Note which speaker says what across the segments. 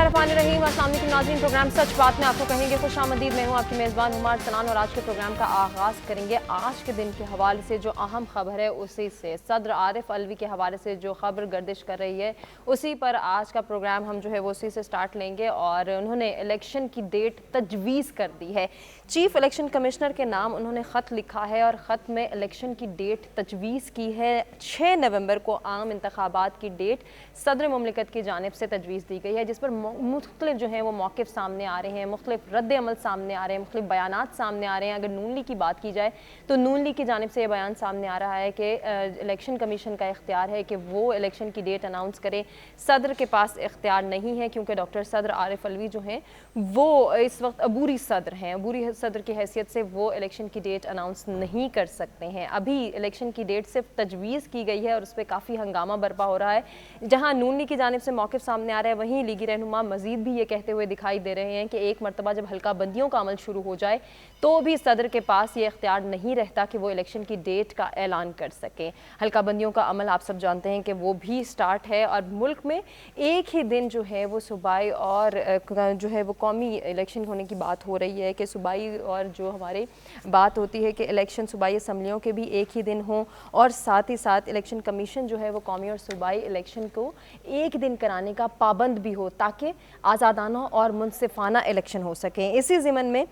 Speaker 1: बिस्मिल्लाहिर्रहमानिर्रहीम। अस्सलाम वालेकुम नाज़रीन, प्रोग्राम सच बात में आपको कहेंगे खुशामदीद। मैं हूँ आपकी मेज़बान हुमार सनान और आज के प्रोग्राम का आगाज़ करेंगे आज के दिन के हवाले से जो अहम खबर है उसी से। सदर आरिफ अलवी के हवाले से जो खबर गर्दिश कर रही है उसी पर आज का प्रोग्राम हम जो है वो उसी से स्टार्ट लेंगे। और उन्होंने इलेक्शन की डेट तजवीज़ कर दी है। चीफ इलेक्शन कमिश्नर के नाम उन्होंने ख़त लिखा है और ख़त में इलेक्शन की डेट तजवीज़ की है। 6 नवंबर को आम इंतखाबात की डेट सदर मुमलिकत की जानिब से तजवीज़ दी गई है, जिस पर मुख्तलिफ जो हैं वो मौक़िफ़ सामने आ रहे हैं, मुख्तलिफ रद्द अमल सामने आ रहे हैं, मुख्तलिफ बयानात सामने आ रहे हैं। अगर नून लीग की बात की जाए तो नून लीग की जानिब से ये बयान सामने आ रहा है कि इलेक्शन कमीशन का इख्तियार है कि वो इलेक्शन की डेट अनाउंस करे। सदर के पास इख्तियार नहीं है क्योंकि डॉक्टर सदर आरिफ अलवी जो हैं वो इस वक्त अबूरी सदर हैं। अबूरी सदर की हैसियत से वो इलेक्शन की डेट अनाउंस नहीं कर सकते हैं। अभी इलेक्शन की डेट सिर्फ तजवीज़ की गई है और उस पर काफ़ी हंगामा बरपा हो रहा है। जहाँ नून लीग की जानिब से मौक़िफ़ सामने आ रहा है, वहीं लीगी रहनुमा मजीद भी ये कहते हुए दिखाई दे रहे हैं कि एक मरतबा जब हल्का बंदियों का अमल शुरू हो जाए तो भी सदर के पास ये इख्तियार नहीं रहता कि वो इलेक्शन की डेट का ऐलान कर सके। हल्का बंदियों का अमल आप सब जानते हैं कि वो भी स्टार्ट है और मुल्क में एक ही दिन जो है वो सूबाई और जो है वो कौमी इलेक्शन होने की बात हो रही है कि सूबाई और जो हमारे बात होती है कि इलेक्शन सूबाई असम्बलियों के भी एक ही दिन हों और साथ ही साथ इलेक्शन कमीशन जो है वो कौमी और सूबाई इलेक्शन को एक दिन कराने का पाबंद भी हो ताकि आज़ादाना और मुनसिफाना इलेक्शन हो सकें। इसी ज़िमन में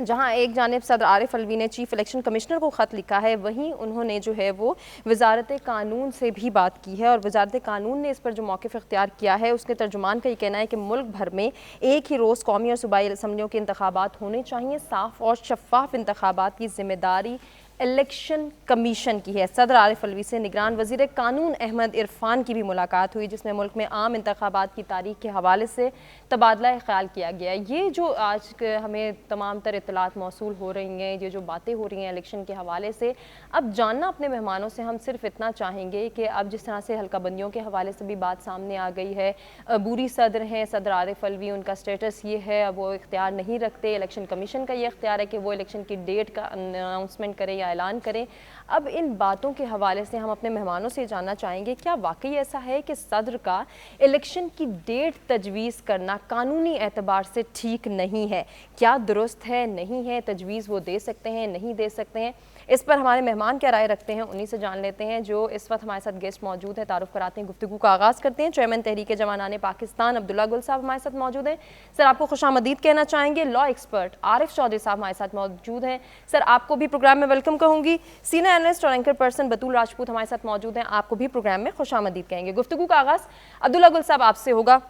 Speaker 1: जहां एक जानिब सदर आरिफ अलवी ने चीफ इलेक्शन कमिश्नर को ख़त लिखा है, वहीं उन्होंने जो है वो वजारत कानून से भी बात की है और वजारत कानून ने इस पर जो मौक़िफ़ इख्तियार किया है उसके तर्जुमान का ये कहना है कि मुल्क भर में एक ही रोज़ कौमी और सूबाई असम्बलियों के इंतखाबात होने चाहिए। साफ़ और शफाफ इंतखाबात की जिम्मेदारी इलेक्शन कमीशन की है। सदर आरिफ अलवी से निगरान वज़ीर कानून अहमद इरफान की भी मुलाकात हुई, जिसमें मुल्क में आम इंतखाबात की तारीख के हवाले से तबादला ख्याल किया गया। ये जो आज हमें तमाम तर इत्तलात मौसूल हो रही हैं, ये जो बातें हो रही हैं इलेक्शन के हवाले से, अब जानना अपने मेहमानों से हम सिर्फ इतना चाहेंगे कि अब जिस तरह से हल्का बंदियों के हवाले से भी बात सामने आ गई है, अबूरी सदर हैं सदर आरिफ अलवी, उनका स्टेटस ये है, अब वो इख्तियार नहीं रखते। इलेक्शन कमीशन का ये इख्तियार है कि वो इलेक्शन की डेट का अनाउंसमेंट करे या ऐलान करें। अब इन बातों के हवाले से हम अपने मेहमानों से जानना चाहेंगे क्या वाकई ऐसा है कि सदर का इलेक्शन की डेट तजवीज़ करना कानूनी एतबार से ठीक नहीं है? क्या दुरुस्त है, नहीं है, तजवीज़ वो दे सकते हैं, नहीं दे सकते हैं? इस पर हमारे मेहमान क्या राय रखते हैं उन्हीं से जान लेते हैं। जो इस वक्त हमारे साथ गेस्ट मौजूद है, तारुफ कराते हैं, गुफ्तगू का आगाज़ करते हैं। चेयरमैन तहरीक जवानान पाकिस्तान अब्दुल्ला गुल साहब हमारे साथ मौजूद हैं। सर, आपको खुशामदीद कहना चाहेंगे। लॉ एक्सपर्ट आरिफ चौधरी साहब हमारे साथ मौजूद हैं। सर, आपको भी प्रोग्राम में वेलकम कहूँगी। सीनियर एनालिस्ट और एंकर पर्सन बतूल राजपूत हमारे साथ मौजूद हैं, आपको भी प्रोग्राम में खुशामदीद कहेंगे। गुफ्तगू का आगाज़ अब्दुल्ला गुल साहब आपसे होगा।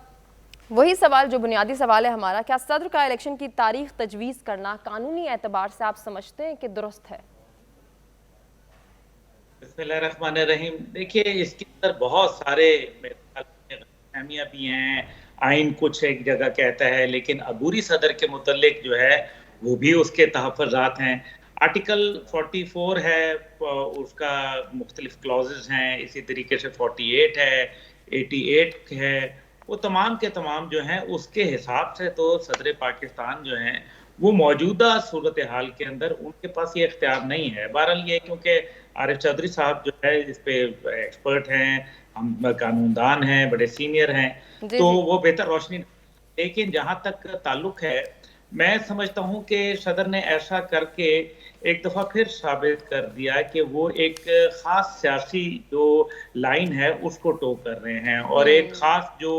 Speaker 1: वही सवाल जो बुनियादी सवाल है हमारा, क्या सदर का इलेक्शन की तारीख तजवीज़ करना कानूनी एतबार से आप समझते हैं कि दुरुस्त है?
Speaker 2: बिस्मिल्लाहिर्रहमानिर्रहीम। देखिए, इसके अंदर बहुत सारे गलतफहमियां भी हैं। आइन कुछ एक जगह कहता है, लेकिन अबूरी सदर के मुतल्लिक जो है वो भी उसके तहफ़्फ़ुज़ात हैं। आर्टिकल 44 है, उसका मुख्तलिफ क्लॉजेज हैं। इसी तरीके से 48 है, 88 है। वो तमाम के तमाम जो हैं उसके हिसाब से तो सदर पाकिस्तान जो हैं वो मौजूदा सूरत हाल के अंदर उनके पास ये इख्तियार नहीं है। बहरहाल ये क्योंकि आरिफ चौधरी साहब जो है इस पे एक्सपर्ट हैं, हम कानूनदान हैं, बड़े सीनियर हैं,
Speaker 1: जी
Speaker 2: तो
Speaker 1: जी।
Speaker 2: वो बेहतर रोशनी। लेकिन जहाँ तक ताल्लुक है, मैं समझता हूँ कि सदर ने ऐसा करके एक दफ़ा फिर साबित कर दिया कि वो एक ख़ास सियासी जो लाइन है उसको टो कर रहे हैं और एक ख़ास जो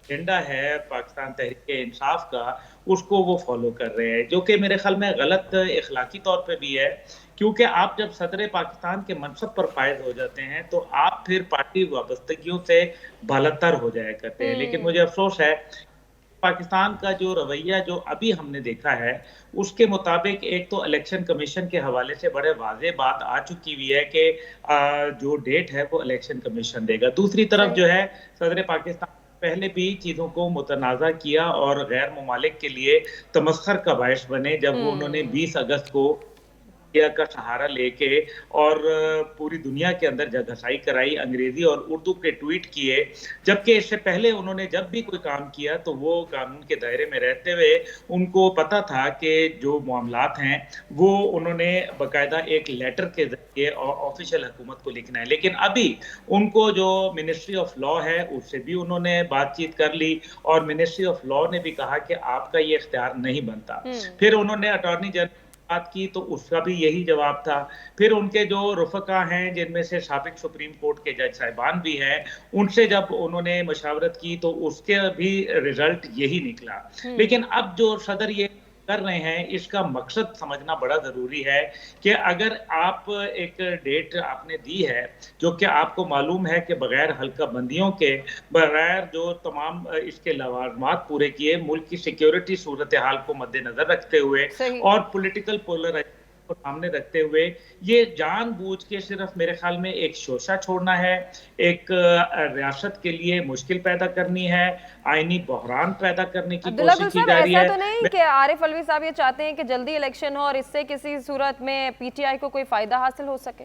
Speaker 2: एजेंडा है पाकिस्तान तहरीक-ए-इंसाफ का, उसको वो फॉलो कर रहे हैं, जो कि मेरे ख्याल में गलत इखलाकी तौर पे भी है। क्योंकि आप जब सदर पाकिस्तान के मनसब पर फायज हो जाते हैं तो आप फिर पार्टी वाबस्तगियों से बालतर हो जाया करते हैं। लेकिन मुझे अफसोस है पाकिस्तान का जो रवैया जो अभी हमने देखा है उसके मुताबिक एक तो इलेक्शन कमीशन के हवाले से बड़े वाज़ेह बात आ चुकी हुई है कि जो डेट है वो इलेक्शन कमीशन देगा। दूसरी तरफ जो है सदर पाकिस्तान पहले भी चीज़ों को मुतनाज़ा किया और गैर ममालिक के लिए तमस्खर का बायस बने जब वो उन्होंने 20 अगस्त को मीडिया का सहारा लेके और पूरी दुनिया के अंदर जगहसाई कराई, अंग्रेजी और उर्दू के ट्वीट किए, जबकि इससे पहले उन्होंने जब भी कोई काम किया तो वो कानून के दायरे में रहते हुए उनको पता था कि जो मामलात हैं वो उन्होंने बाकायदा एक लेटर के जरिए ऑफिशियल हुकूमत को लिखना है। लेकिन अभी उनको जो मिनिस्ट्री ऑफ लॉ है उससे भी उन्होंने बातचीत कर ली और मिनिस्ट्री ऑफ लॉ ने भी कहा कि आपका ये इख्तियार नहीं बनता। फिर उन्होंने अटॉर्नी जनरल बात की तो उसका भी यही जवाब था। फिर उनके जो रुफका हैं जिनमें से साबिक सुप्रीम कोर्ट के जज साहिबान भी हैं, उनसे जब उन्होंने मशावरत की तो उसके भी रिजल्ट यही निकला। लेकिन अब जो सदर ये कर रहे हैं इसका मकसद समझना बड़ा जरूरी है कि अगर आप एक डेट आपने दी है जो कि आपको मालूम है कि बगैर हल्का बंदियों के, बगैर जो तमाम इसके लवाजमात पूरे किए, मुल्क की सिक्योरिटी सूरत हाल को मद्देनजर रखते हुए और पॉलिटिकल पोलराइजेशन को सामने रखते हुए ये जानबूझ के सिर्फ मेरे ख्याल में एक शोशा छोड़ना है, एक रियासत के लिए मुश्किल पैदा करनी है, आईनी बहरान पैदा करने की कोशिश की जा रही है।
Speaker 1: ऐसा तो नहीं कि आरिफ अलवी साहब ये चाहते हैं कि जल्दी इलेक्शन हो और इससे किसी सूरत में पीटीआई को कोई फायदा हासिल हो सके?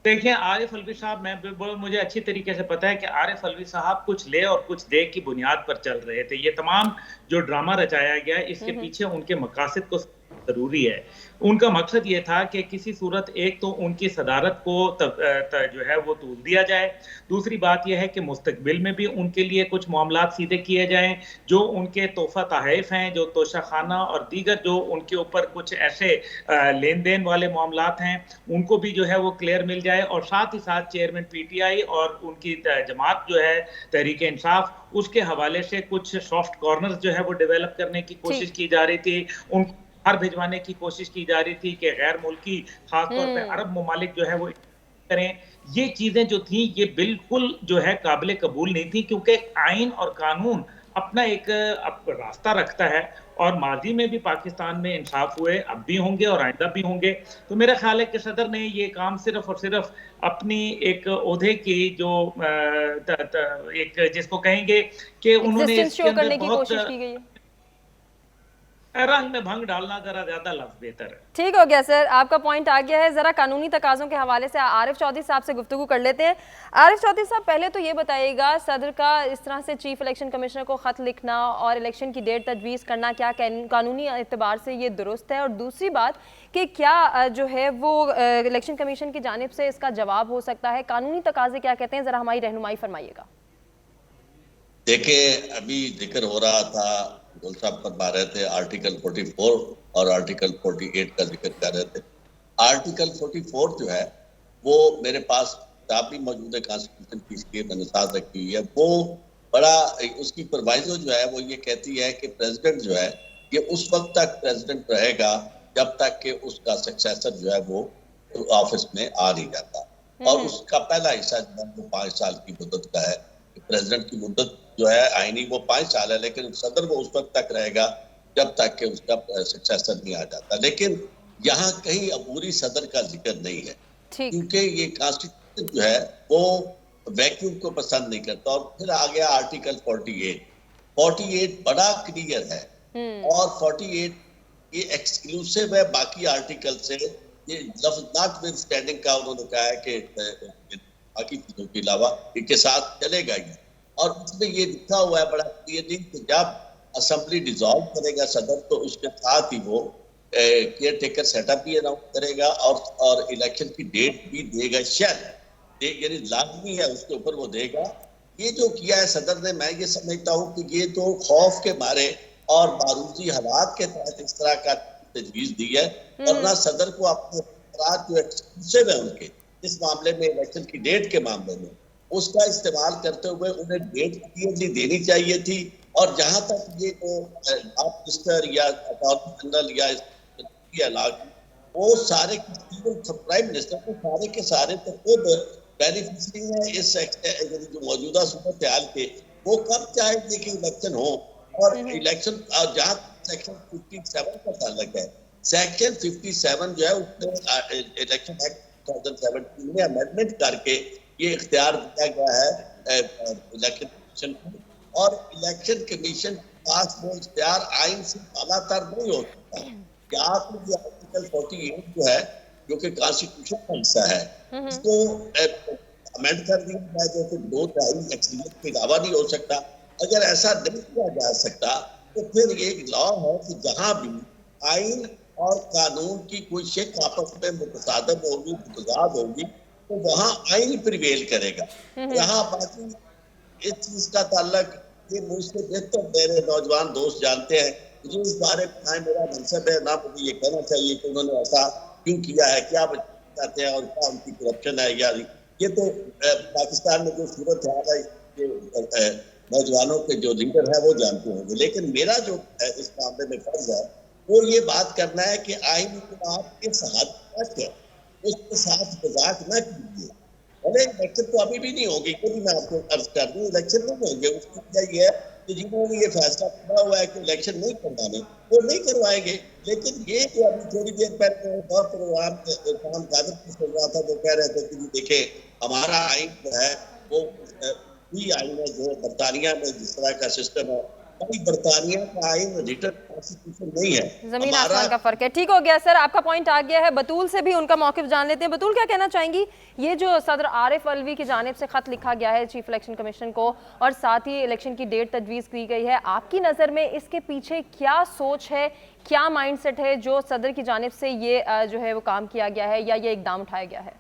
Speaker 2: देखिए, आरिफ अलवी साहब, मुझे अच्छी तरीके से पता है कि आरिफ अलवी साहब कुछ ले और कुछ दे की बुनियाद पर चल रहे थे। ये तमाम जो ड्रामा रचाया गया इसके पीछे उनके मकासद को जरूरी है। उनका मकसद ये था कि किसी सूरत एक तो उनकी सदारत को जो है वो तूल दिया जाए, दूसरी बात यह है कि मुस्तकबिल में भी उनके लिए कुछ मामलात सीधे किए जाएं, जो उनके तोहफा तहफ़ हैं, जो तोशाखाना और दीगर जो उनके ऊपर कुछ ऐसे लेन देन वाले मामलात हैं उनको भी जो है वो क्लियर मिल जाए, और साथ ही साथ चेयरमैन पीटीआई और उनकी जमात जो है तहरीक इंसाफ उसके हवाले से कुछ सॉफ्ट कॉर्नर्स जो है वो डेवलप करने की कोशिश की जा रही थी, उन बाहर भिजवाने की कोशिश की जा रही थी कि गैर मुल्की खासतौर पे अरब ममालिक जो है वो करें। ये चीजें जो थी ये बिल्कुल जो है काबिल कबूल नहीं थी, क्योंकि आइन और कानून अपना एक रास्ता रखता है और माजी में भी पाकिस्तान में इंसाफ हुए, अब भी होंगे और आइंदा भी होंगे। तो मेरा ख्याल है कि सदर ने ये काम सिर्फ और सिर्फ अपनी एक ओहदे की जो एक जिसको कहेंगे कि उन्होंने इसके अंदर बहुत रंग में भंग डालना जरा ज्यादा लफ्ज बेहतर है।
Speaker 1: ठीक हो गया सर, आपका पॉइंट आ गया है। जरा कानूनी तकाजों के हवाले से आरिफ चौधरी साहब से गुफ्तगू कर लेते हैं। आरिफ चौधरी साहब, पहले तो ये बताइएगा, सदर का इस तरह से चीफ इलेक्शन कमिश्नर को खत लिखना और इलेक्शन की डेट तजवीज करना क्या कानूनी एतबार से ये दुरुस्त है? और दूसरी बात कि क्या जो है वो इलेक्शन कमीशन की जानिब से इसका जवाब हो सकता है? कानूनी तकाजे क्या कहते हैं, जरा हमारी रहनुमाई फरमाइएगा।
Speaker 3: देखिए, अभी जिक्र हो रहा था, गुल साहब फरमा रहे थे आर्टिकल 44 और आर्टिकल 48 का जिक्र कर रहे थे। आर्टिकल 44 जो है वो मेरे पास किताब भी मौजूद है, कॉन्स्टिट्यूशन की इसकी मैंने साथ रखी हुई है। वो बड़ा उसकी प्रोवाइजो जो है वो ये कहती है कि प्रेसिडेंट जो है ये उस वक्त तक प्रेसिडेंट रहेगा जब तक कि उसका सक्सेसर जो है वो ऑफिस में आ नहीं जाता, और उसका पहला हिस्सा जो है वो 5 साल की मुद्दत का है। प्रेसिडेंट की मुद्दत जो है आईनी वो 5 साल है, लेकिन सदर वो उस वक्त तक रहेगा जब तक कि उसका सक्सेसर नहीं आ जाता। लेकिन यहाँ कहीं अबूरी सदर का जिक्र नहीं है, क्योंकि ये कॉन्स्टिट्यूशन जो है वो वैक्यूम को पसंद नहीं करता। और फिर आ गया आर्टिकल 48 बड़ा क्लियर है, और 48 ये एक्सक्लूसिव है बाकी आर्टिकल से। ये लफ्ज नॉट विद स्टैंडिंग का उन्होंने कहा है कि बाकी चीजों के अलावा इनके साथ चलेगा ही। और उसमें ये लिखा हुआ है बड़ा क्लियरली कि जब असेंबली डिसॉल्व करेगा सदर तो उसके साथ ही वो केयर टेकर सेटअप भी अनाउंस करेगा और इलेक्शन की डेट भी देगा, शायद यानी लाजमी है उसके ऊपर वो देगा। ये जो किया है सदर ने, मैं ये समझता हूँ कि ये तो खौफ के मारे और बारूदी हालात के तहत इस तरह का तजवीज दी है, वरना सदर को अपने जो एक्सक्लूसिव है उनके इस मामले में, इलेक्शन की डेट के मामले में, उसका इस्तेमाल करते हुए उन्हें डेट क्लियरली देनी चाहिए थी। और जहां तक ये जो मिनिस्टर या अटॉर्नी जनरल या वो सारे प्राइम मिनिस्टर को सारे के सारे तो खुद बेनिफिशरी है इस जो मौजूदा सूरत हाल के। वो कब चाहेंगे कि इलेक्शन हो, और इलेक्शन जहाँ सेक्शन 57 का ताल्लुक है, सेक्शन 57 जो है उसमें इलेक्शन एक्ट 2017 में अमेंडमेंट करके ये इख्तियार दिया गया है इलेक्शन कमीशन को, और इलेक्शन कमीशन के पास वो इख्तियार आइन से आलातर नहीं हो सकता। कि आप ये आर्टिकल 48 जो है, जो कि कॉन्स्टिट्यूशन का हिस्सा है, इसको अमेंड कर दिया जाए, जो कि 2/3 एक्सपीरियंस के अलावा नहीं हो सकता। अगर ऐसा नहीं किया जा सकता तो फिर एक लॉ है कि जहां भी आइन और कानून की कोई शिक आपस में मुतसादम होगी, मुतजाद होगी, तो वहां आइन प्रिवेल करेगा। यहाँ बाकी इस चीज का ताल्लुक ये मुझसे बेहतर मेरे नौजवान दोस्त जानते हैं। मुझे इस बारे में ना मेरा मनसब है, ना मुझे ये कहना चाहिए कि उन्होंने ऐसा क्यों किया है, क्या चाहते हैं और क्या उनकी करप्शन है। या ये तो पाकिस्तान में जो सूरत हाल है, ये नौजवानों के जो लीडर है वो जानते होंगे। लेकिन मेरा जो इस मामले में फर्ज है वो ये बात करना है कि आइन को आप किस हद तक है उसके साथ मजाक न कीजिए। भले इलेक्शन तो अभी भी नहीं होगी, कभी मैं आपको अर्ज कर दूं इलेक्शन नहीं होंगे। उसकी वजह ये है कि जिन्होंने ये फैसला किया हुआ है कि इलेक्शन नहीं करवाने, वो नहीं करवाएंगे। लेकिन ये जो अभी थोड़ी देर पहले बहुत प्रोग्राम काम कादर की सुन रहा था, वो कह रहे थे कि देखे हमारा आइन जो है वो आइन है जो बरतानिया में जिस तरह का सिस्टम है, बरतानिया का आइन रिटर्न कॉन्स्टिट्यूशन नहीं है,
Speaker 1: जमीन आसमान का फर्क है। ठीक हो गया सर, आपका पॉइंट आ गया है। बतूल से भी उनका मौक़िफ़ जान लेते हैं। बतूल, क्या कहना चाहेंगी? ये जो सदर आरिफ अलवी की जानिब से खत लिखा गया है चीफ इलेक्शन कमीशन को और साथ ही इलेक्शन की डेट तजवीज़ की गई है, आपकी नज़र में इसके पीछे क्या सोच है, क्या माइंडसेट है जो सदर की जानिब से ये जो है वो काम किया गया है या ये इकदाम उठाया गया है?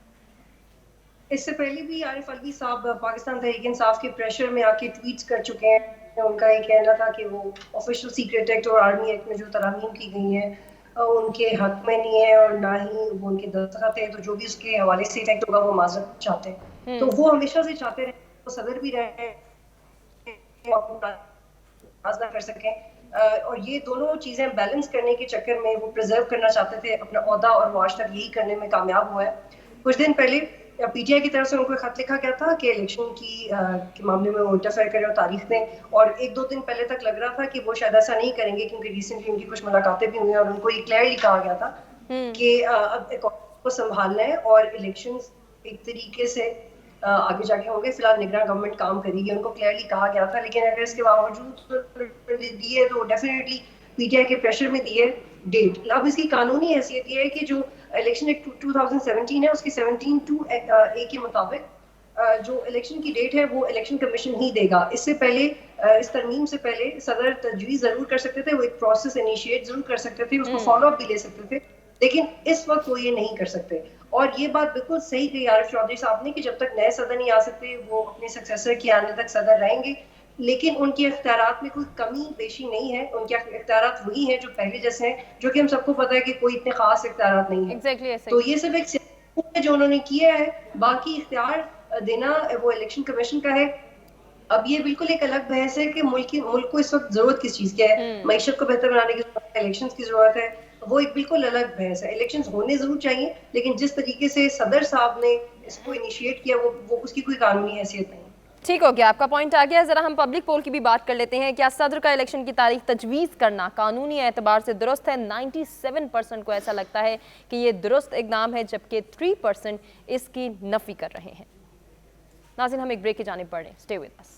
Speaker 4: इससे पहले भी आरिफ अलवी साहब पाकिस्तान तहरीक इंसाफ के प्रेशर में आके ट्वीट्स कर चुके हैं। उनका ये कहना था कि वो ऑफिशियल सीक्रेट एक्ट और आर्मी एक्ट में जो तरामीम की गई हैं उनके हक में नहीं है और ना ही वो उनके दस्तखत है, तो जो भी उसके हवाले से एक्ट होगा वो माजरत चाहते हैं। तो वो हमेशा से चाहते रहे, वो सदर भी रहे कर सकें और ये दोनों चीजें बैलेंस करने के चक्कर में वो प्रिजर्व करना चाहते थे अपना ओहदा और वो आज तक यही करने में कामयाब हुआ है। कुछ दिन पहले पीटीआई की तरफ से उनको खत लिखा गया था कि इलेक्शन के मामले में वो इंटरफेयर करें और तारीख दें, और 1-2 दिन पहले तक लग रहा था कि वो शायद ऐसा नहीं करेंगे क्योंकि रिसेंटली उनकी कुछ मुलाकातें भी हुई और उनको ये क्लियरली कहा गया था कि अब इकोनॉमी को संभालना है और इलेक्शंस एक तरीके से आगे जाके होंगे। फिलहाल निगरान गवर्नमेंट काम करेगी, उनको क्लियरली कहा गया था। लेकिन अगर इसके बावजूद दिए तो डेफिनेटली पीटीआई के प्रेशर में दिए डेट। अब इसकी कानूनी हैसियत ये है कि जो इलेक्शन एक्ट 2017 है उसकी 17(2)(a) के मुताबिक जो इलेक्शन की डेट है वो इलेक्शन कमीशन ही देगा। इससे पहले इस तरमीम से पहले सदर तजवीज़ जरूर कर सकते थे, वो एक प्रोसेस इनिशिएट जरूर कर सकते थे, उसको फॉलो अप भी ले सकते थे, लेकिन इस वक्त वो ये नहीं कर सकते। और ये बात बिल्कुल सही कही आरिफ चौधरी साहब ने कि जब तक नए सदर नहीं आ सकते वो अपने सक्सेसर के आने तक सदर रहेंगे, लेकिन उनके इख्तियारात में कोई कमी पेशी नहीं है। उनके इख्तियारात वही हैं जो पहले जैसे हैं, जो कि हम सबको पता है कि कोई इतने खास इख्तियारात नहीं है।
Speaker 1: Exactly,
Speaker 4: तो ये सिर्फ एक सिस्टम है जो उन्होंने किया है, बाकी इख्तियार देना वो इलेक्शन कमीशन का है। अब ये बिल्कुल एक अलग बहस है कि मुल्क को इस वक्त जरूरत किस चीज की है, मईशत को बेहतर बनाने की जरूरत है, इलेक्शन की जरूरत है, वो एक बिल्कुल अलग बहस है। इलेक्शन होने जरूर चाहिए, लेकिन जिस तरीके से सदर साहब ने इसको इनिशिएट किया वो उसकी कोई कानूनी हैसियत नहीं।
Speaker 1: ठीक हो गया, आपका पॉइंट आ गया। ज़रा हम पब्लिक पोल की भी बात कर लेते हैं। क्या सदर का इलेक्शन की तारीख तजवीज़ करना कानूनी एतबार से दुरुस्त है? 97% को ऐसा लगता है कि ये दुरुस्त इक़दाम है, जबकि 3% इसकी नफ़ी कर रहे हैं। नाज़रीन, हम एक ब्रेक की जानिब बढ़ें, stay with us.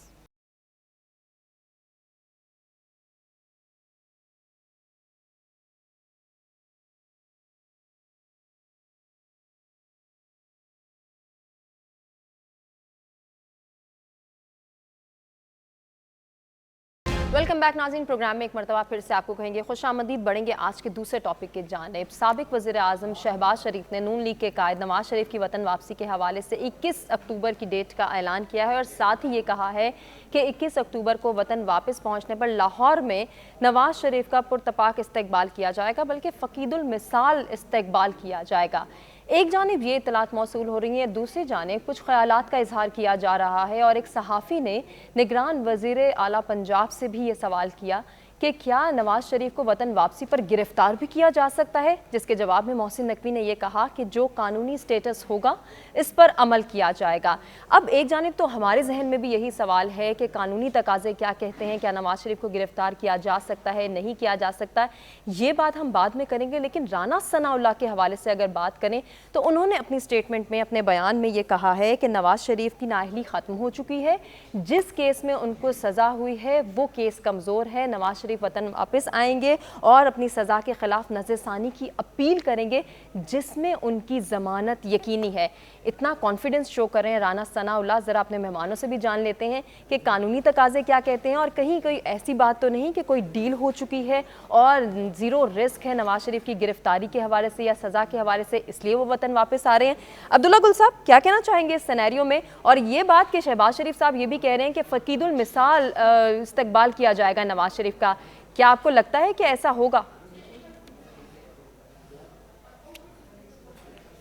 Speaker 1: Welcome back नाज़रीन, प्रोग्राम में एक मरतबा फिर से आपको कहेंगे खुशामदीद। बढ़ेंगे आज के दूसरे टॉपिक की जानिब। साबिक वज़ीर आज़म शहबाज शरीफ ने नून लीग के कायद नवाज शरीफ की वतन वापसी के हवाले से 21 अक्टूबर की डेट का ऐलान किया है और साथ ही ये कहा है कि 21 अक्टूबर को वतन वापस पहुँचने पर लाहौर में नवाज शरीफ का पुरतपाक इस्तकबाल किया जाएगा, बल्कि फ़कीदुल मिसाल इस्तकबाल किया जाएगा। एक जानिब ये इतलात मौसूल हो रही है, दूसरी जानिब कुछ ख्यालात का इजहार किया जा रहा है और एक सहाफ़ी ने निगरान वज़ीर आला पंजाब से भी ये सवाल किया कि क्या नवाज शरीफ को वतन वापसी पर गिरफ्तार भी किया जा सकता है, जिसके जवाब में मोहसिन नकवी ने यह कहा कि जो कानूनी स्टेटस होगा इस पर अमल किया जाएगा। अब एक जानिब तो हमारे जहन में भी यही सवाल है कि कानूनी तकाजे क्या कहते हैं, क्या नवाज शरीफ को गिरफ्तार किया जा सकता है, नहीं किया जा सकता, ये बात हम बाद में करेंगे। लेकिन राना सनाउल्लाह के हवाले से अगर बात करें तो उन्होंने अपनी स्टेटमेंट में, अपने बयान में ये कहा है कि नवाज शरीफ की नाअहली ख़त्म हो चुकी है, जिस केस में उनको सज़ा हुई है वो केस कमज़ोर है, नवाज शरीफ वतन वापस आएंगे और अपनी सज़ा के खिलाफ नज़रसानी की अपील करेंगे जिसमें उनकी ज़मानत यकीनी है। इतना कॉन्फिडेंस शो कर रहे हैं राना सनाउल्लाह। ज़रा अपने मेहमानों से भी जान लेते हैं कि कानूनी तकाजे क्या कहते हैं और कहीं कोई ऐसी बात तो नहीं कि कोई डील हो चुकी है और ज़ीरो रिस्क है नवाज शरीफ की गिरफ्तारी के हवाले से या सज़ा के हवाले से, इसलिए वो वतन वापस आ रहे हैं। अब्दुल्ला गुल साहब, क्या कहना चाहेंगे इस सिनेरियो में? और ये बात कि शहबाज शरीफ साहब ये भी कह रहे हैं कि फ़कीदुल मिसाल इस्तकबाल किया जाएगा नवाज शरीफ का, क्या आपको लगता है कि ऐसा होगा?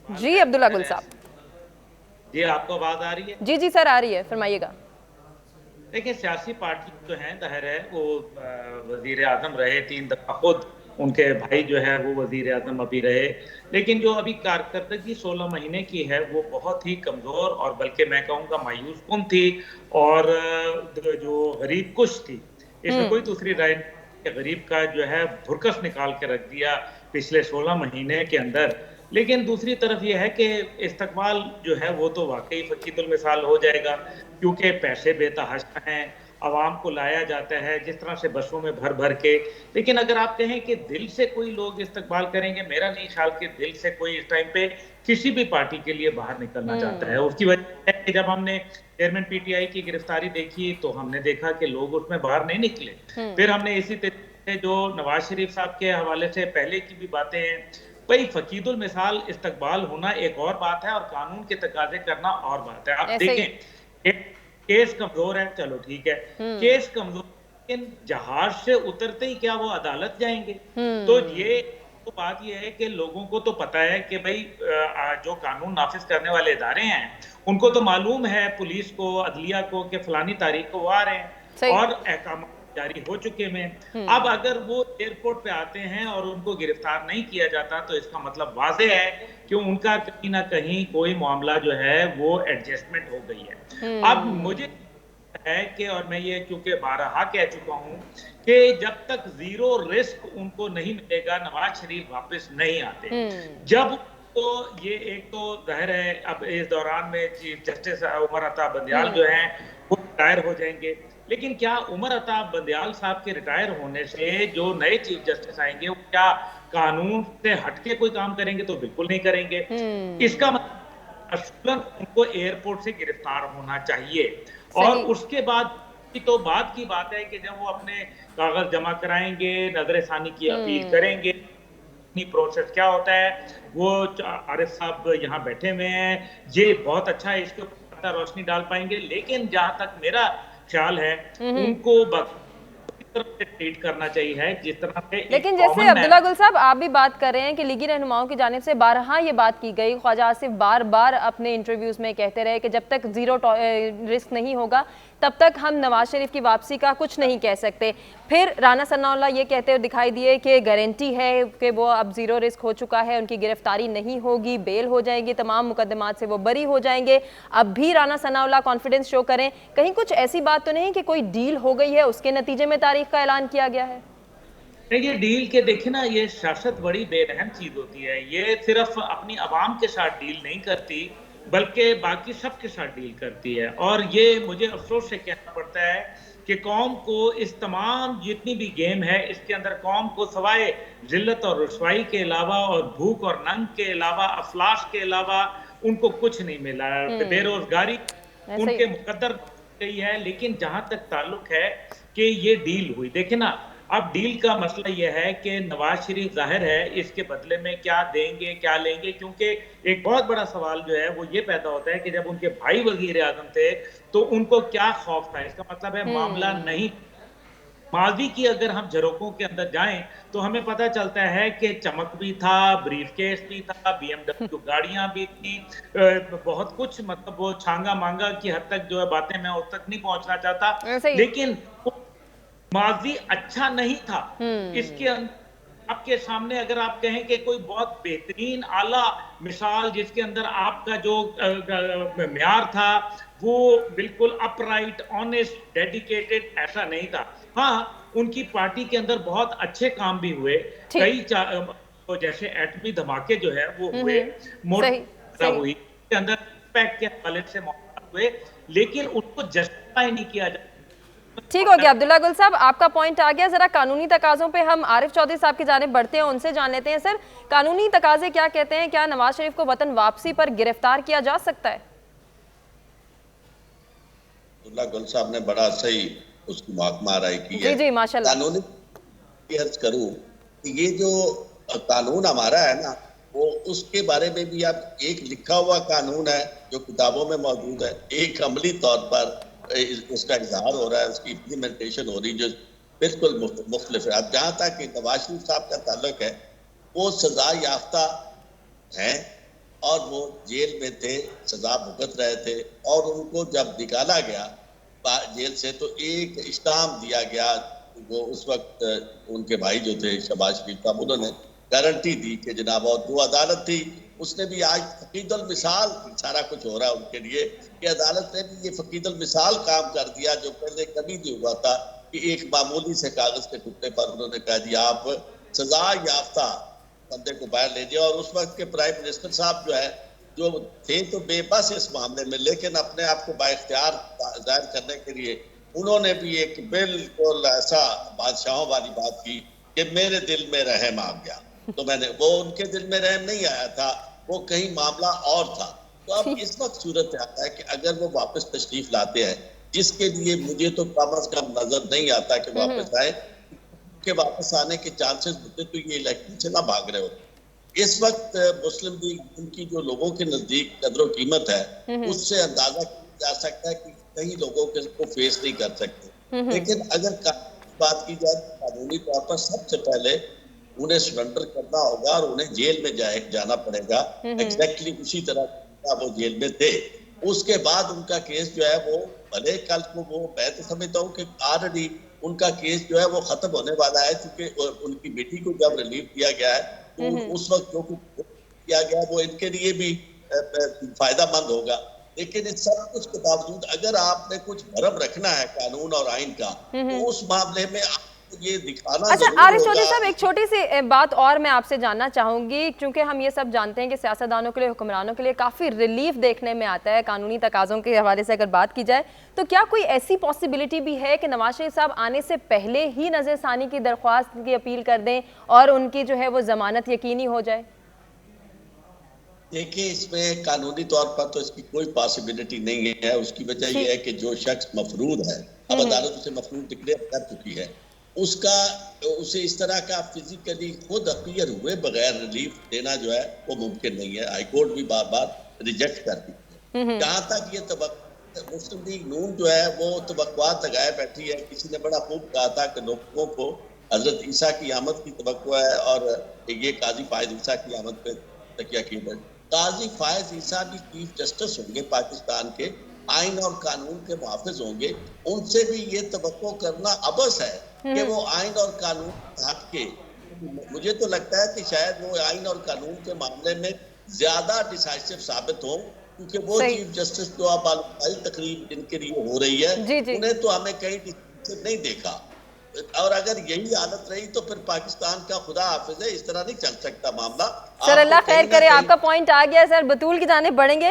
Speaker 1: जी अब्दुल्ला गुल साहब।
Speaker 2: जी, आपको आवाज आ रही है?
Speaker 1: जी जी सर, आ रही है, फरमाइएगा।
Speaker 2: देखिए, सियासी पार्टी जो है, जाहिर है वो वजीर आजम रहे 3 दफा, खुद उनके भाई जो है वो वजीर आजम अभी रहे, लेकिन जो अभी कारकर्दगी 16 महीने की है वो बहुत ही कमजोर और बल्कि मैं कहूँगा मायूस कुन थी और जो गरीब कुश थी। इसमें कोई दूसरी राय नहीं। गरीब का जो है भुरकस निकाल के रख दिया पिछले 16 महीने के अंदर। लेकिन दूसरी तरफ यह है कि इस्तकबाल जो है वो तो वाकई फकीदुल मिसाल हो जाएगा, क्योंकि पैसे बेतहाशा हैं, आवाम को लाया जाता है जिस तरह से बसों में भर भर के। लेकिन अगर आप कहें कि दिल से कोई लोग इस्तकबाल करेंगे, मेरा नहीं ख्याल कि दिल से कोई इस टाइम पे किसी भी पार्टी के लिए बाहर निकलना चाहता है। उसकी वजह है कि जब हमने चेयरमैन पीटीआई की गिरफ्तारी देखी तो हमने देखा कि लोग उसमें बाहर नहीं निकले। फिर हमने इसी तरीके से जो नवाज शरीफ साहब के हवाले से पहले की भी बातें हैं, भाई फकीदुल मिसाल इस्तकबाल होना एक और बात है और कानून के तकाजे करना और बात है। आप देखें, एक केस कमजोर है, चलो ठीक है, केस कमजोर, लेकिन जहाज से उतरते ही क्या वो अदालत जाएंगे? तो ये तो बात ये है कि लोगों को तो पता है कि भाई जो कानून नाफिज करने वाले इदारे हैं उनको तो मालूम है, पुलिस को, अदलिया को, कि फलानी तारीख को वो आ रहे हैं और अहकाम जारी हो चुके हैं। अब अगर वो एयरपोर्ट पे आते हैं और उनको गिरफ्तार नहीं किया जाता तो इसका मतलब वाज़ेह है कि उनका कहीं ना कहीं कोई मामला जो है वो एडजस्टमेंट हो गई है। अब मुझे है कि, और मैं ये क्योंकि बारहा कह चुका हूं कि जब तक ज़ीरो रिस्क उनको नहीं मिलेगा नवाज शरीफ वापस नहीं आते। जब तो ये एक तो जाहिर है अब इस दौरान में चीफ जस्टिस उमर अता बंदियाल जो हैं वो रिटायर हो जाएंगे, लेकिन क्या उमर अता बंदियाल साहब के रिटायर होने से जो नए चीफ जस्टिस आएंगे वो क्या कानून से हटके कोई काम करेंगे? तो बिल्कुल नहीं करेंगे। इसका मतलब उनको एयरपोर्ट से गिरफ्तार होना चाहिए और उसके बाद तो बात की बात है कि जब वो अपने कागज जमा कराएंगे, नजरसानी की अपील करेंगे, प्रोसेस क्या होता है, वो आरिफ साहब यहाँ बैठे हुए हैं, ये बहुत अच्छा है, इसके ऊपर रोशनी डाल पाएंगे। लेकिन जहां तक मेरा ख्याल है उनको ट्रीट करना चाहिए है जिस तरह से।
Speaker 1: लेकिन जैसे अब्दुल्ला गुल साहब आप भी बात कर रहे हैं कि लीगी रहनुमाओं की जानिब से बारहा ये बात की गई, ख्वाजा आसिफ बार बार अपने इंटरव्यूज में कहते रहे कि जब तक जीरो रिस्क नहीं होगा तब तक हम नवाज शरीफ की वापसी का कुछ नहीं कह सकते। फिर राना सनाउल्लाह ये कहते हुए दिखाई दिए कि गारंटी है कि वो अब जीरो रिस्क हो चुका है, उनकी गिरफ्तारी नहीं होगी, बेल हो जाएगी, तमाम मुकदमात से वो बरी हो जाएंगे। अब भी राना सनाउल्लाह कॉन्फिडेंस शो करें, कहीं कुछ ऐसी बात तो नहीं कि कोई डील हो गई है उसके नतीजे में तारीख का ऐलान किया गया है?
Speaker 2: देखिए, डील के देखिए ना, ये सियासत बड़ी बेरहम चीज होती है। ये सिर्फ अपनी आवाम के साथ डील नहीं करती बल्कि बाकी सबके साथ डील करती है। और ये मुझे अफसोस से कहना पड़ता है कि कौम को इस तमाम जितनी भी गेम है इसके अंदर कौम को सवाए जिल्लत और रुसवाई के अलावा और भूख और नंग के अलावा, अफलास के अलावा उनको कुछ नहीं मिला। बेरोजगारी उनके मुकद्दर गई है। लेकिन जहां तक ताल्लुक है कि ये डील हुई, देखे ना, अब डील का मसला यह है कि नवाज शरीफ जाहिर है इसके बदले में क्या देंगे क्या लेंगे, क्योंकि एक बहुत बड़ा सवाल जो है वो ये पैदा होता है कि जब उनके भाई वजीर आजम थे तो उनको क्या खौफ था। इसका मतलब है मामला नहीं, माजी की अगर हम झरोकों के अंदर जाएं तो हमें पता चलता है कि चमक भी था, ब्रीफकेस भी था, BMW गाड़ियां भी थी, बहुत कुछ, मतलब वो छांगा मांगा की हद तक जो है बातें मैं उस तक नहीं पहुंचना चाहता, लेकिन माजी अच्छा नहीं था। इसके आपके सामने अगर आप कहें कि कोई बहुत बेहतरीन आला मिसाल जिसके अंदर आपका जो म्यार था वो बिल्कुल अपराइट, ऑनेस्ट, डेडिकेटेड, ऐसा नहीं था। हाँ, उनकी पार्टी के अंदर बहुत अच्छे काम भी हुए, कई तो जैसे एटमी धमाके जो है वो हुए, मोटर हुई के अंदर पैक के हवाले से हुए, लेकिन उनको जस्टिफाई नहीं किया जाता।
Speaker 1: ठीक हो गया अब्दुल्ला गुल साहब, आपका पॉइंट आ गया। जरा कानूनी तकाजों पे हम आरिफ चौधरी साहब की जानिब बढ़ते हैं, उनसे जान लेते हैं। सर, कानूनी तकाजे क्या कहते हैं? क्या नवाज शरीफ को वतन वापसी पर गिरफ्तार किया जा सकता है?
Speaker 3: अब्दुल्ला गुल साहब ने बड़ा सही उसकी महकमा राय की
Speaker 1: जी
Speaker 3: है।
Speaker 1: जी माशाल्लाह।
Speaker 3: कानूनी अर्ज करूं कि ये जो कानून हमारा है ना, वो उसके बारे में भी आप एक लिखा हुआ कानून है जो किताबों में मौजूद है, एक अमली तौर पर उसका इजहार हो रहा है, उसकी इम्प्लीमेंटेशन हो रही जो बिल्कुल मुख्तलिफ है। अब जहाँ तक नवाज शरीफ साहब का ताल्लुक है, वो सजा याफ्ता हैं और वो जेल में थे, सजा भुगत रहे थे, और उनको जब निकाला गया जेल से तो एक इस्ताम दिया गया। वो उस वक्त उनके भाई जो थे शहबाज शरीफ साहब, उन्होंने गारंटी दी कि जनाब, और जो अदालत थी उसने भी आज फकीदुल मिसाल सारा कुछ हो रहा है उनके लिए कि अदालत ने भी ये फकीदुल मिसाल काम कर दिया जो पहले कभी नहीं हुआ था कि एक मामूली से कागज के टुकड़े पर उन्होंने कह दिया आप सजा याफ्ता बंदे को बाहर ले जाओ। और उस वक्त के प्राइम मिनिस्टर साहब जो है, जो थे तो बेबस इस मामले में, लेकिन अपने आप को बाइख्तियार जाहिर करने के लिए उन्होंने भी एक बिल्कुल ऐसा बादशाहों वाली बात की कि मेरे दिल में रहम आ गया। तो मैंने वो उनके दिल में रहम नहीं आया था, वो कहीं मामला और था। तो अब इस वक्त सूरत आता है कि अगर वो वापस तशरीफ लाते हैं, जिसके लिए मुझे तो कम अज कम नजर नहीं आता कि वापस आए, के वापस आने के चांसेस होते तो ये इलेक्शन से ना भाग रहे होते। इस वक्त मुस्लिम लीग उनकी जो लोगों के नजदीक कदर कीमत है, उससे अंदाजा किया जा सकता है कि कई लोगों के को फेस नहीं कर सकते। लेकिन अगर बात की जाए तो कानूनी तौर पर सबसे पहले उन्हें सरेंडर करना होगा और उन्हें जेल में जाना पड़ेगा, एग्जैक्टली उसी तरह वो जेल में थे। उसके बाद उनका केस जो है वो भले कल को वो, मैं तो समझता हूँ कि ऑलरेडी उनका केस जो है वो खत्म होने वाला है, क्योंकि उनकी बेटी को जब रिलीफ दिया गया है तो उस वक्त जो कुछ किया गया वो इनके लिए भी फायदा मंद होगा। लेकिन इस सब कुछ के बावजूद अगर आपने कुछ भरम रखना है कानून और आइन का, तो उस मामले में ये दिखाना।
Speaker 1: अच्छा आरिफ चौधरी साहब, एक छोटी सी बात और मैं आपसे जानना चाहूंगी, क्योंकि हम ये सब जानते हैं कि सियासतदानों के लिए, हुक्मरानों के लिए काफ़ी रिलीफ देखने में आता है कानूनी तकाज़ों के हवाले से अगर बात की जाए, तो क्या कोई ऐसी पॉसिबिलिटी भी है कि नवाज शरीफ साहब आने से पहले ही नज़रसानी की दरख्वास्त की अपील कर दें और उनकी जो है वो जमानत यकीनी हो जाए?
Speaker 3: देखिए, इसमें कानूनी तौर पर तो इसकी कोई पॉसिबिलिटी नहीं है। उसकी वजह यह है कि जो शख्स मफरूद है, अब अदालत उसे मफरूद डिक्लेयर कर चुकी है, उसे इस तरह का फिजिकली खुद अपीयर हुए बगैर रिलीफ देना जो है वो मुमकिन नहीं है। हाईकोर्ट भी बार बार रिजेक्ट करती है। जहां तक ये मुस्लिम लीग नून जो है वो तवक्कुआत लगाए बैठी है। किसी ने बड़ा खूब कहा था कि लोगों को हजरत ईसा की आमद की तवक्को है और ये काजी फायज ईसा की आमद पे तकिया की है। काजी फायज ईसा भी चीफ जस्टिस होंगे पाकिस्तान के, आइन और कानून के मुहाफिज होंगे, उनसे भी ये तवक्को करना अबस है कि वो आइन और कानून हट के, मुझे तो लगता है कि शायद वो आइन और कानून के मामले में ज्यादा डिसाइसिव साबित हो, क्योंकि वो चीफ जस्टिस जो आप तकरीब जिनके लिए हो रही है, उन्हें तो हमें कहीं डिसाइसिव नहीं देखा। और अगर यही हालत रही तो फिर पाकिस्तान का खुदा हाफिज है, इस तरह नहीं चल सकता मामला।
Speaker 1: सर अल्लाह खैर करे, आपका पॉइंट आ गया। सर बतूल की जाने बढ़ेंगे।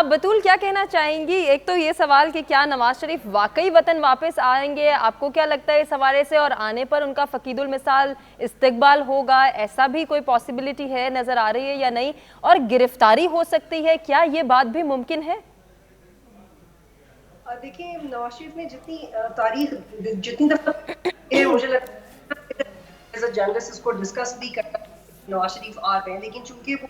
Speaker 1: बतूल क्या कहना चाहेंगी? एक तो ये सवाल कि क्या नवाज शरीफ वाकई वतन वापस आएंगे, आपको क्या लगता है इस हवाले से, और आने पर उनका फकीदुल मिसाल इस्तकबाल होगा, ऐसा भी कोई पॉसिबिलिटी है, नजर आ रही है या नहीं? और गिरफ्तारी हो सकती है, क्या ये बात भी मुमकिन है?
Speaker 4: देखिए, नवाज शरीफ ने जितनी दफा मुझे लगता है जर्नलिस्ट इसको डिस्कस भी करता है, नवाज शरीफ आ रहे हैं, लेकिन चूंकि वो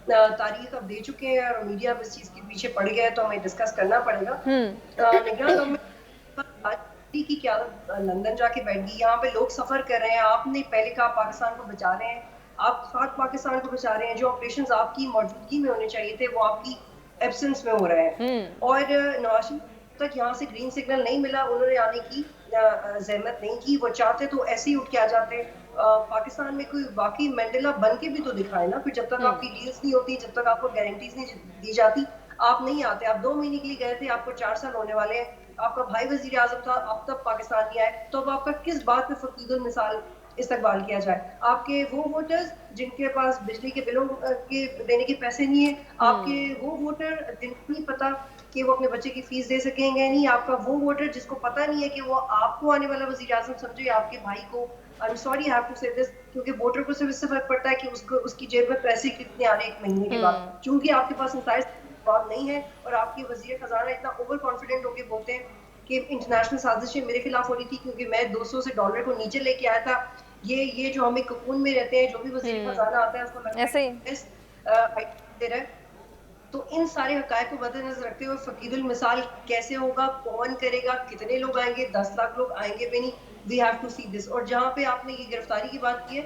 Speaker 4: तारीख अब दे चुके हैं और मीडिया इस चीज के पीछे पड़ गया है तो हमें डिस्कस करना पड़ेगा। की क्या लंदन जाके बैठ गई, यहाँ पे लोग सफर कर रहे हैं, आपने पहले कहा पाकिस्तान को बचा रहे हैं, आप खाक पाकिस्तान को बचा रहे हैं, जो ऑपरेशंस आपकी मौजूदगी में होने चाहिए थे वो आपकी एब्सेंस में हो रहे हैं। और नवाज शरीफ तक यहाँ से ग्रीन सिग्नल नहीं मिला, उन्होंने आने की जहमत नहीं की। वो चाहते तो ऐसे ही उठ के आ जाते। पाकिस्तान में कोई बाकी मंडेला बन के भी तो दिखाए ना, फिर जब तक आपकी डील्स नहीं होती, जब तक आपको गारंटीज नहीं दी जाती, आप नहीं आते। आप 2 महीने के लिए गए थे, आपको 4 साल होने वाले हैं, आपका भाई वजीर आजम था, अब तक पाकिस्तान नहीं आए, तो अब आपका किस बात पे फकीदुल मिसाल इस्तकबाल किया जाए। आपके वो वोटर्स जिनके पास बिजली के बिलों के देने के पैसे नहीं है, आपके वो वोटर जिनको नहीं पता कि वो अपने बच्चे की फीस दे सकेंगे नहीं, आपका वो वोटर जिसको पता नहीं है कि वो आपको आने वाला वज़ीर आज़म समझे या आपके भाई को। I am sorry I have to say this, क्योंकि वोटर को सिर्फ इससे फर्क पड़ता है कि उसको उसकी जेब में पैसे कितने आ रहे हैं 1 महीने के बाद। चूंकि आपके पास बात नहीं है और आपके वजीर खजाना इतना ओवर कॉन्फिडेंट होकर बोलते हैं कि इंटरनेशनल साजिशें मेरे खिलाफ हो रही थी क्योंकि मैं 200 से डॉलर को नीचे लेके आया था। ये जो हमें ककून में रहते हैं, जो भी वजीर खजाना आता है उसको लगता
Speaker 1: ऐसे ही
Speaker 4: है दे रहा है। तो इन सारे हकायक को मद्देनजर रखते हुए फकीदुल मिसाल कैसे होगा, कौन करेगा, कितने लोग आएंगे, 10 लाख लोग आएंगे भी नहीं, we have to see this. और जहाँ पे आपने ये गिरफ्तारी की बात की है,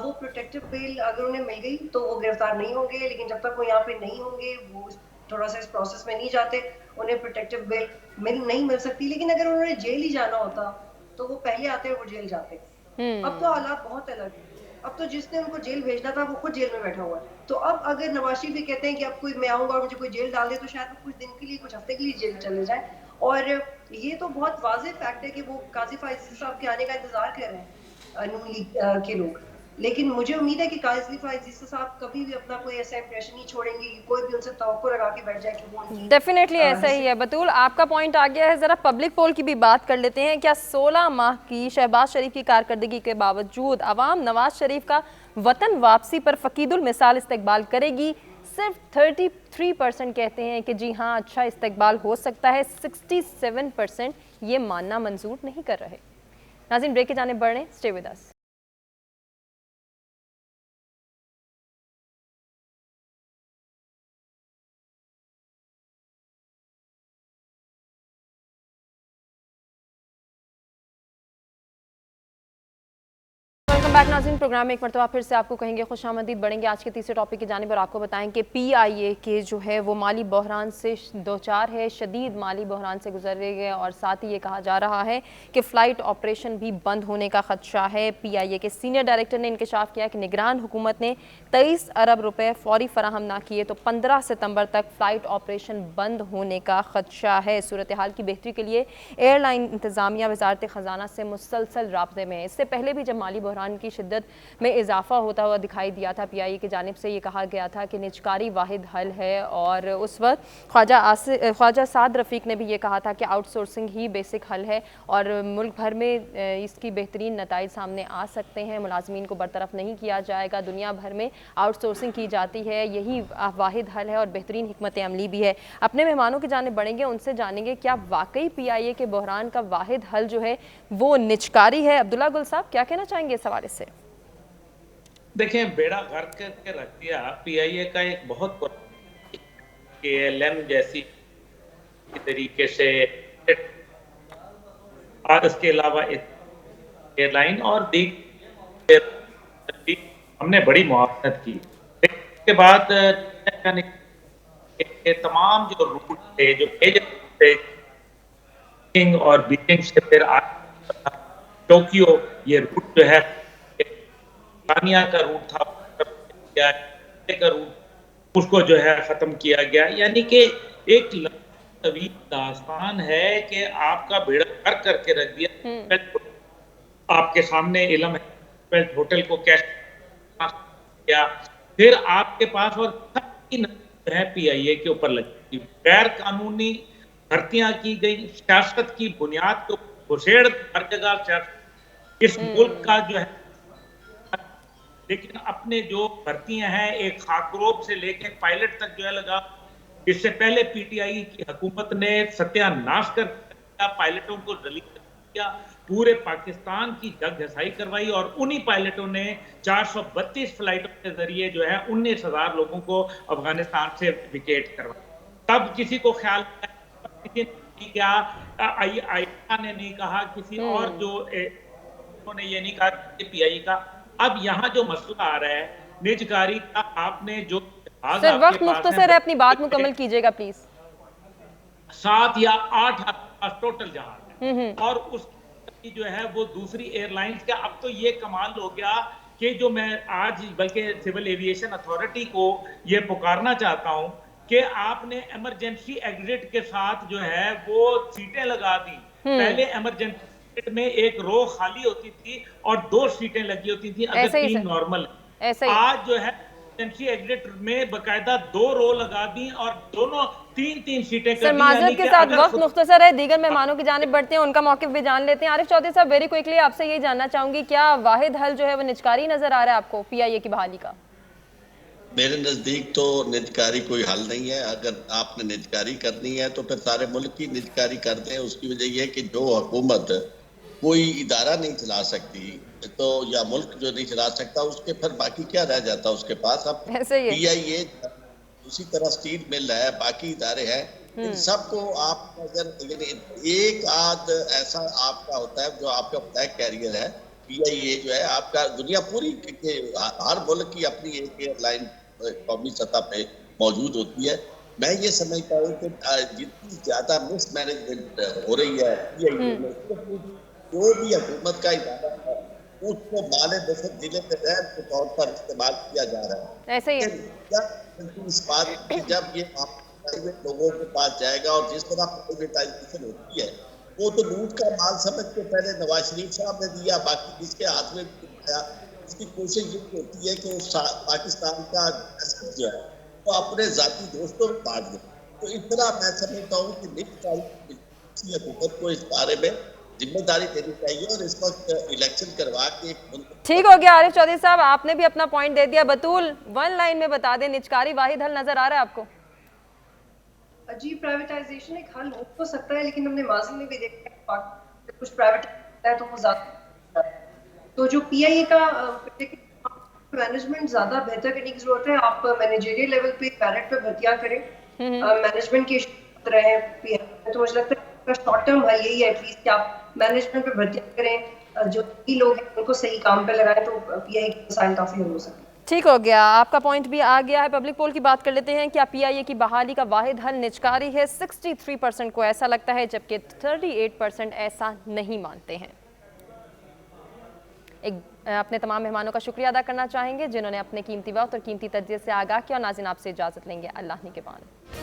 Speaker 4: वो प्रोटेक्टिव बेल अगर उन्हें मिल गई तो वो गिरफ्तार नहीं होंगे, लेकिन जब तक वो यहाँ पे नहीं होंगे, वो थोड़ा सा इस प्रोसेस में नहीं जाते, उन्हें प्रोटेक्टिव बेल नहीं मिल सकती। लेकिन अगर उन्होंने जेल ही जाना होता तो वो पहले आते वो जेल जाते। अब तो हालात बहुत अलग है। अब तो जिसने उनको जेल भेजना था वो खुद जेल में बैठा हुआ है। तो अब अगर नवाज शरीफ भी कहते हैं कि अब कोई मैं आऊंगा और मुझे कोई जेल डाल दे, तो शायद वो कुछ दिन के लिए, कुछ हफ्ते के लिए जेल चले जाए। और ये तो बहुत वाज़ेह फैक्ट है कि वो काजी फाइज़ी साहब के आने का इंतजार कर रहे हैं नून लीग के लोग। लेकिन मुझे उम्मीद है कि काजी फाइज़ी साहब कभी भी अपना कोई ऐसा इंप्रेशन नहीं छोड़ेंगे कि कोई भी उनसे तवक्को लगा के बैठ जाए कि वो उनकी
Speaker 1: डेफिनेटली ऐसा ही है। बतूल, आपका पॉइंट आ गया है, ज़रा पब्लिक पोल की भी बात कर लेते हैं। क्या 16 माह की शहबाज शरीफ की कारकर्दगी के बावजूद अवाम नवाज शरीफ का वतन वापसी पर फकीदुल मिसाल इस्तकबाल करेगी? सिर्फ 33% कहते हैं कि जी हाँ अच्छा इस्तकबाल हो सकता है, 67% ये मानना मंजूर नहीं कर रहे। नाज़रीन, ब्रेक के जाने बढ़ रहे, स्टे विद अस। बैक नाज़रीन, प्रोग्राम में एक मरतबा फिर से आपको कहेंगे खुशामदीद। बढ़ेंगे आज के तीसरे टॉपिक की जानिब और आपको बताएं कि PIA के जो है वो माली बहरान से दो चार है, शदीद माली बहरान से गुजर रहे हैं और साथ ही ये कहा जा रहा है कि फ़्लाइट ऑपरेशन भी बंद होने का खदशा है। PIA के सीनियर डायरेक्टर ने इंकशाफ किया कि निगरान हुकूमत ने 23 अरब रुपये फौरी फराहम ना किए तो 15 सितंबर तक फ़्लाइट ऑपरेशन बंद होने का खदशा है। सूरत हाल की बेहतरी के लिए एयरलाइन इंतज़ामिया वजारत ख़जाना से मुसलसल राब्ते में है। इससे पहले भी जब माली बहरान की शिद्दत में इजाफा होता हुआ दिखाई दिया था, PIA की जानिब से ये कहा गया था कि निजकारी वाहिद हल है। और उस वक्त ख्वाजा साद रफ़ीक ने भी ये कहा था कि आउटसोर्सिंग ही बेसिक हल है और मुल्क भर में इसकी बेहतरीन नताइज सामने आ सकते हैं। मुलाजमीन को बरतरफ नहीं किया जाएगा, दुनिया भर में आउटसोर्सिंग की जाती है, यही वाहिद हल है और बेहतरीन हिकमत अमली भी है। अपने मेहमानों की जानिब बढ़ेंगे, उनसे जानेंगे क्या वाकई PIA के बहरान का वाहिद हल जो है वो निजकारी है। अब्दुल्ला गुल साहब, क्या कहना चाहेंगे इस हवाले से?
Speaker 2: देखिए, बेड़ा गर्क करके रख दिया PIA का एक बहुत KLM जैसी तरीके से, और इसके अलावा एयरलाइन और हमने बड़ी मुआवनत की। इसके बाद तमाम जो रूट थे, जो थे और बीजिंग से फिर टोक्यो, ये रूट जो है तानिया का रूट था, का रूट उसको जो है खत्म किया गया। यानी कि एक तवील दास्तान है कि आपका बेड़ा गर्क करके रख दिया। आपके सामने इल्म है, होटल को कैश किया, फिर आपके पास और है PIA के ऊपर लगी गैर कानूनी भर्तियां की गई, सियासत की बुनियाद को घुसेड़ हर जगह इस मुल्क का जो है। लेकिन अपने जो भर्तियां हैं, एक खाकरोब से लेकर पायलट तक जो है लगा। इससे पहले PTI की हुकूमत ने सत्यानाश कर दिया, पायलटों को रिलीज किया, पूरे पाकिस्तान की जग घसाई करवाई और उन्हीं पायलटों ने 432 फ्लाइटों के जरिए जो है 19,000 लोगों को अफगानिस्तान से विकेट करवाया। तब किसी को ख्याल क्या आईआईए ने नहीं कहा, किसी और जो ने ये नहीं कहा कि PIA का। अब यहाँ जो मसला आ रहा है निजकारी का, आपने जो
Speaker 1: सर वक्त मुख्तसर है, अपनी बात मुकम्मल कीजिएगा प्लीज।
Speaker 2: 7 या 8 टोटल जहाज है और उसकी जो है वो दूसरी एयरलाइंस का। अब तो ये कमाल हो गया कि जो मैं आज बल्कि सिविल एविएशन अथॉरिटी को ये पुकारना चाहता हूं कि आपने इमरजेंसी एग्जिट के साथ जो है वो सीटें लगा दी। पहले इमरजेंसी कैबिनेट में एक रो खाली होती थी और 2 सीटें लगी होती थी अगर
Speaker 1: ऐसे ही
Speaker 2: 3
Speaker 1: सर,
Speaker 2: नॉर्मल।
Speaker 1: ऐसे ही।
Speaker 2: आज जो है एग्जिट में बकायदा 2 रो लगा दी और दोनों 3-3 सीटें
Speaker 1: सर
Speaker 2: कर दी,
Speaker 1: माजरत
Speaker 2: यानी
Speaker 1: के
Speaker 2: कि
Speaker 1: साथ
Speaker 2: अगर
Speaker 1: वक्त मुख्तसर है, दीगर मेहमानों की जानिब बढ़ते हैं, उनका मौक़िफ़ भी जान लेते हैं। आरिफ चौधरी साहब, वेरी क्विकली आपसे यही जानना चाहूंगी, क्या वाहिद हल जो है वो निजकारी नजर आ रहा है आपको पीआईए की बहाली का?
Speaker 3: मेरे नजदीक तो निजकारी कोई हल नहीं है। अगर आपने निजकारी करनी है तो फिर सारे मुल्क की निजकारी कर दें। उसकी वजह यह है कि जो हुकूमत कोई इदारा नहीं चला सकती तो या मुल्क जो नहीं चला सकता उसके फिर बाकी क्या रह जाता उसके पास। अब
Speaker 1: ऐसे ही है।
Speaker 3: पीआईए, उसी तरह स्टील मिल है, बाकी इदारे हैं, इन सबको आप अगर यानी एक आध ऐसा आपका होता है जो आपका ब्लैक कैरियर है। पीआईए जो है आपका दुनिया पूरी के हर मुल्क की अपनी एक एयरलाइन कौमी सतह पे मौजूद होती है। मैं ये समझता हूँ कि जितनी ज्यादा मिसमैनेजमेंट हो रही है पीआईए में, जो भी हुकूमत का इदारा है उसको माले दखल जिले के रैब के तौर पर इस्तेमाल किया जा रहा है।
Speaker 1: ऐसे ही है।
Speaker 3: लेकिन क्या इस बात की जब ये प्राइवेट लोगों के पास जाएगा और जिस तरह प्राइवेटाइजेशन होती है वो तो लूट का माल समझ के पहले नवाज शरीफ साहब ने दिया, बाकी जिसके हाथ में आया उसकी कोशिश ये होती है कि पाकिस्तान का जो है वो अपने जाती दोस्तों में बांट दे। तो इस तरह मैं समझता हूँ कि निजी हुकूमत को इस बारे में जिम्मेदारी देनी चाहिए और इस वक्त इलेक्शन करवा के एक मुल्क।
Speaker 1: ठीक हो गया आरिफ चौधरी साहब, आपने भी अपना पॉइंट दे दिया। बतूल, 1 लाइन में बता दें, निजकारी वाहिद हल नजर आ रहा है आपको?
Speaker 4: जी, प्राइवेटाइजेशन एक हल हो तो सकता है, लेकिन हमने माजी में भी देखा है कुछ प्राइवेट है तो वो ज्यादा, तो जो पीआईए का मैनेजमेंट ज्यादा बेहतर करने की जरूरत है। आप मैनेजरियल लेवल पे कैडेट पे भर्तियां करें, मैनेजमेंट के रहे पीआईए, तो मुझे लगता है शॉर्ट टर्म हल यही है एटलीस्ट कि आप मैनेजमेंट पे भर्तियां करें, जो भी लोग हैं उनको सही काम पे लगाएं तो पीआईए की मसाइल काफी हल हो सके।
Speaker 1: ठीक हो गया, आपका पॉइंट भी आ गया है। पब्लिक पोल की बात कर लेते हैं। क्या पीआईए की बहाली का वाहिद हल निजकारी है? 63% को ऐसा लगता है, जबकि 38% ऐसा नहीं मानते हैं। अपने तमाम मेहमानों का शुक्रिया अदा करना चाहेंगे जिन्होंने अपने कीमती वक्त और कीमती तजज़िये से आगाह किया। और नाज़रीन, आपसे इजाज़त लेंगे। अल्लाह निगहबान।